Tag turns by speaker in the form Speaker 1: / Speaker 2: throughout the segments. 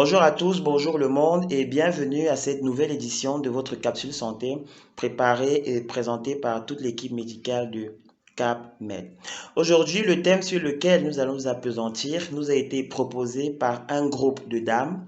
Speaker 1: Bonjour à tous, bonjour le monde et bienvenue à cette nouvelle édition de votre capsule santé préparée et présentée par toute l'équipe médicale de CapMed. Aujourd'hui, le thème sur lequel nous allons nous appesantir nous a été proposé par un groupe de dames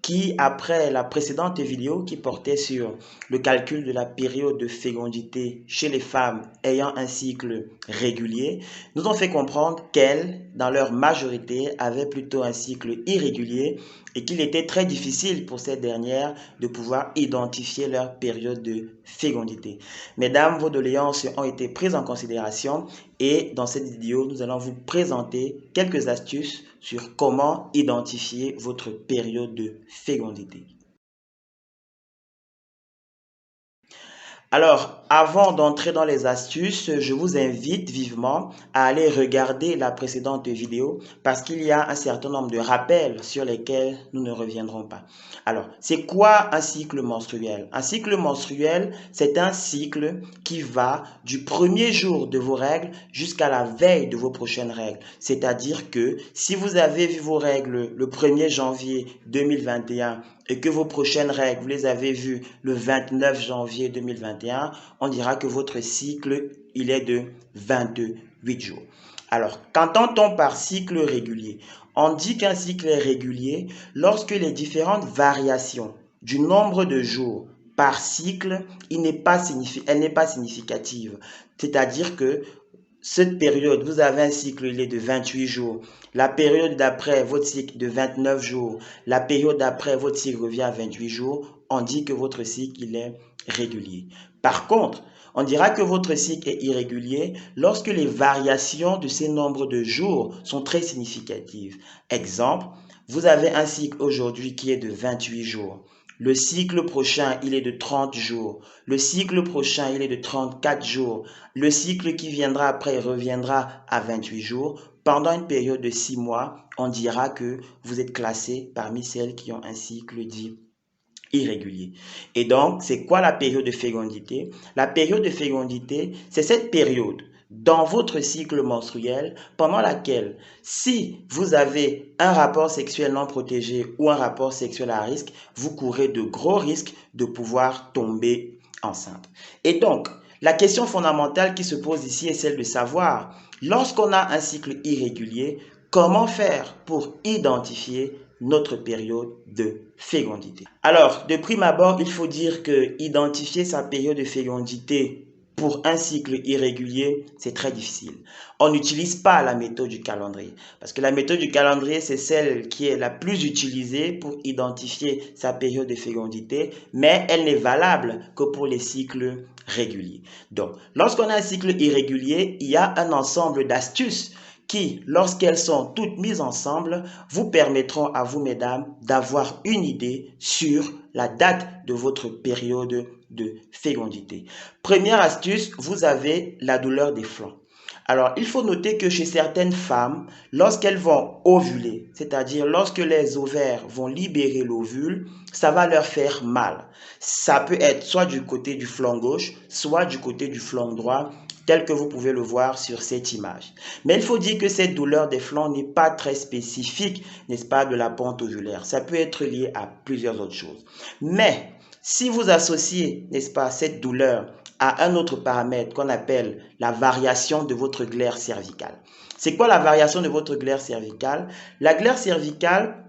Speaker 1: qui, après la précédente vidéo qui portait sur le calcul de la période de fécondité chez les femmes ayant un cycle régulier, nous ont fait comprendre qu'elles, dans leur majorité, avaient plutôt un cycle irrégulier et qu'il était très difficile pour ces dernières de pouvoir identifier leur période de fécondité. Mesdames, vos doléances ont été prises en considération et dans cette vidéo, nous allons vous présenter quelques astuces sur comment identifier votre période de fécondité. Alors, avant d'entrer dans les astuces, je vous invite vivement à aller regarder la précédente vidéo parce qu'il y a un certain nombre de rappels sur lesquels nous ne reviendrons pas. Alors, c'est quoi un cycle menstruel? Un cycle menstruel, c'est un cycle qui va du premier jour de vos règles jusqu'à la veille de vos prochaines règles. C'est-à-dire que si vous avez vu vos règles le 1er janvier 2021 et que vos prochaines règles, vous les avez vues le 29 janvier 2021, on dira que votre cycle, il est de 28 jours. Alors, qu'entend-on par cycle régulier? On dit qu'un cycle est régulier lorsque les différentes variations du nombre de jours par cycle, elle n'est pas significative. C'est-à-dire que cette période, vous avez un cycle, il est de 28 jours. La période d'après, votre cycle de 29 jours. La période d'après, votre cycle revient à 28 jours. On dit que votre cycle, il est régulier. Par contre, on dira que votre cycle est irrégulier lorsque les variations de ces nombres de jours sont très significatives. Exemple, vous avez un cycle aujourd'hui qui est de 28 jours. Le cycle prochain, il est de 30 jours. Le cycle prochain, il est de 34 jours. Le cycle qui viendra après reviendra à 28 jours. Pendant une période de 6 mois, on dira que vous êtes classé parmi celles qui ont un cycle dit irrégulier. Et donc, c'est quoi la période de fécondité? La période de fécondité, c'est cette période dans votre cycle menstruel pendant laquelle, si vous avez un rapport sexuel non protégé ou un rapport sexuel à risque, vous courez de gros risques de pouvoir tomber enceinte. Et donc, la question fondamentale qui se pose ici est celle de savoir, lorsqu'on a un cycle irrégulier, comment faire pour identifier notre période de fécondité? Alors, de prime abord, il faut dire que identifier sa période de fécondité pour un cycle irrégulier, c'est très difficile. On n'utilise pas la méthode du calendrier parce que la méthode du calendrier, c'est celle qui est la plus utilisée pour identifier sa période de fécondité, mais elle n'est valable que pour les cycles réguliers. Donc, lorsqu'on a un cycle irrégulier, il y a un ensemble d'astuces qui, lorsqu'elles sont toutes mises ensemble, vous permettront à vous, mesdames, d'avoir une idée sur la date de votre période de fécondité. Première astuce, vous avez la douleur des flancs. Alors, il faut noter que chez certaines femmes, lorsqu'elles vont ovuler, c'est-à-dire lorsque les ovaires vont libérer l'ovule, ça va leur faire mal. Ça peut être soit du côté du flanc gauche, soit du côté du flanc droit, tel que vous pouvez le voir sur cette image. Mais il faut dire que cette douleur des flancs n'est pas très spécifique, n'est-ce pas, de la pente ovulaire. Ça peut être lié à plusieurs autres choses. Mais si vous associez, n'est-ce pas, cette douleur à un autre paramètre qu'on appelle la variation de votre glaire cervicale. C'est quoi la variation de votre glaire cervicale? La glaire cervicale,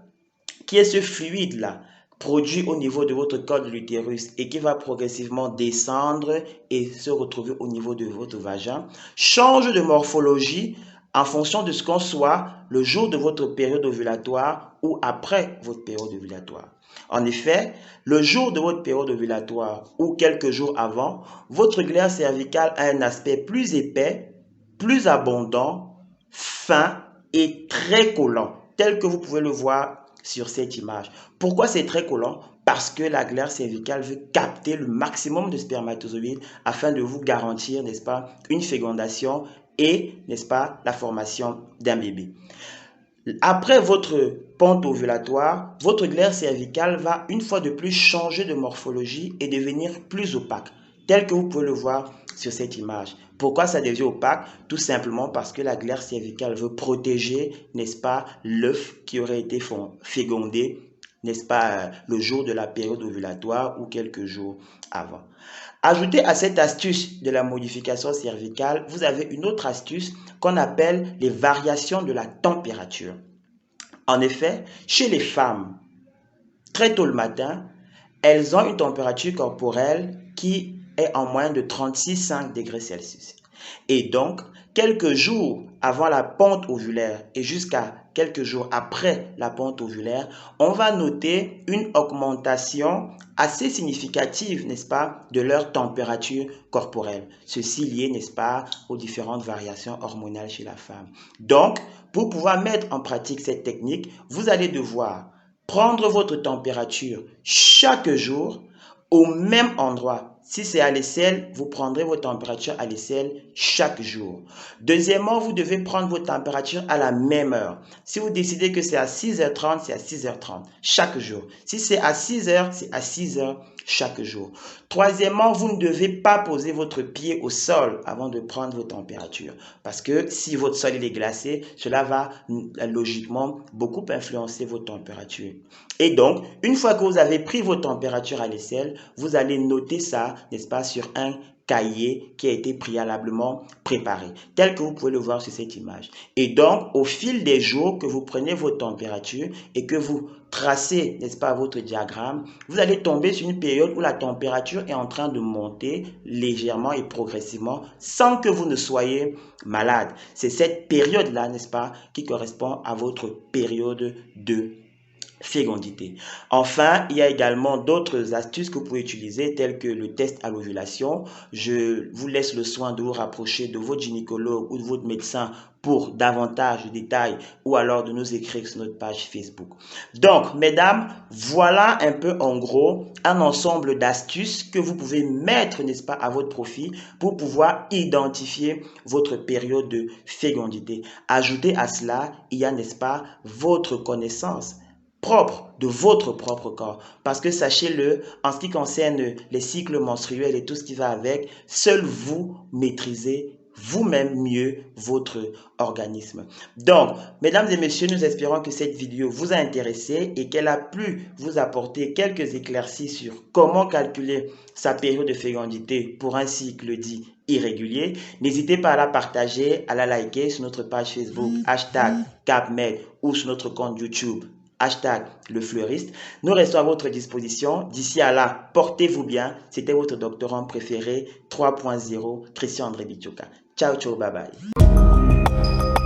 Speaker 1: qui est ce fluide-là, produit au niveau de votre col de l'utérus et qui va progressivement descendre et se retrouver au niveau de votre vagin, change de morphologie en fonction de ce qu'on soit le jour de votre période ovulatoire ou après votre période ovulatoire. En effet, le jour de votre période ovulatoire ou quelques jours avant, votre glaire cervicale a un aspect plus épais, plus abondant, fin et très collant, tel que vous pouvez le voir sur cette image. Pourquoi c'est très collant? Parce que la glaire cervicale veut capter le maximum de spermatozoïdes afin de vous garantir, n'est-ce pas, une fécondation et, n'est-ce pas, la formation d'un bébé. Après votre pente ovulatoire, votre glaire cervicale va une fois de plus changer de morphologie et devenir plus opaque, tel que vous pouvez le voir sur cette image. Pourquoi ça devient opaque? Tout simplement parce que la glaire cervicale veut protéger, n'est-ce pas, l'œuf qui aurait été fécondé n'est-ce pas, le jour de la période ovulatoire ou quelques jours avant. Ajoutez à cette astuce de la modification cervicale, vous avez une autre astuce qu'on appelle les variations de la température. En effet, chez les femmes, très tôt le matin, elles ont une température corporelle qui est en moyenne de 36,5 degrés Celsius. Et donc, quelques jours avant la pente ovulaire et jusqu'à quelques jours après la pente ovulaire, on va noter une augmentation assez significative, n'est-ce pas, de leur température corporelle. Ceci lié, n'est-ce pas, aux différentes variations hormonales chez la femme. Donc, pour pouvoir mettre en pratique cette technique, vous allez devoir prendre votre température chaque jour au même endroit. Si c'est à l'aisselle, vous prendrez vos températures à l'aisselle chaque jour. Deuxièmement, vous devez prendre vos températures à la même heure. Si vous décidez que c'est à 6h30, c'est à 6h30 chaque jour. Si c'est à 6h, c'est à 6h chaque jour. Troisièmement, vous ne devez pas poser votre pied au sol avant de prendre vos températures. Parce que si votre sol est glacé, cela va logiquement beaucoup influencer vos températures. Et donc, une fois que vous avez pris vos températures à l'aisselle, vous allez noter ça, n'est-ce pas, sur un cahier qui a été préalablement préparé, tel que vous pouvez le voir sur cette image. Et donc, au fil des jours que vous prenez vos températures et que vous tracez, n'est-ce pas, votre diagramme, vous allez tomber sur une période où la température est en train de monter légèrement et progressivement sans que vous ne soyez malade. C'est cette période-là, n'est-ce pas, qui correspond à votre période de fécondité. Enfin, il y a également d'autres astuces que vous pouvez utiliser telles que le test à l'ovulation. Je vous laisse le soin de vous rapprocher de votre gynécologue ou de votre médecin pour davantage de détails ou alors de nous écrire sur notre page Facebook. Donc, mesdames, voilà un peu en gros un ensemble d'astuces que vous pouvez mettre, n'est-ce pas, à votre profit pour pouvoir identifier votre période de fécondité. Ajoutez à cela, il y a, n'est-ce pas, votre connaissance propre de votre propre corps. Parce que sachez-le, en ce qui concerne les cycles menstruels et tout ce qui va avec, seul vous maîtrisez vous-même mieux votre organisme. Donc, mesdames et messieurs, nous espérons que cette vidéo vous a intéressé et qu'elle a pu vous apporter quelques éclaircies sur comment calculer sa période de fécondité pour un cycle dit irrégulier. N'hésitez pas à la partager, à la liker sur notre page Facebook, #CapMed ou sur notre compte YouTube, #le fleuriste. Nous restons à votre disposition. D'ici à là, portez-vous bien. C'était votre doctorant préféré 3.0, Christian André Bichoka. Ciao, ciao, bye bye.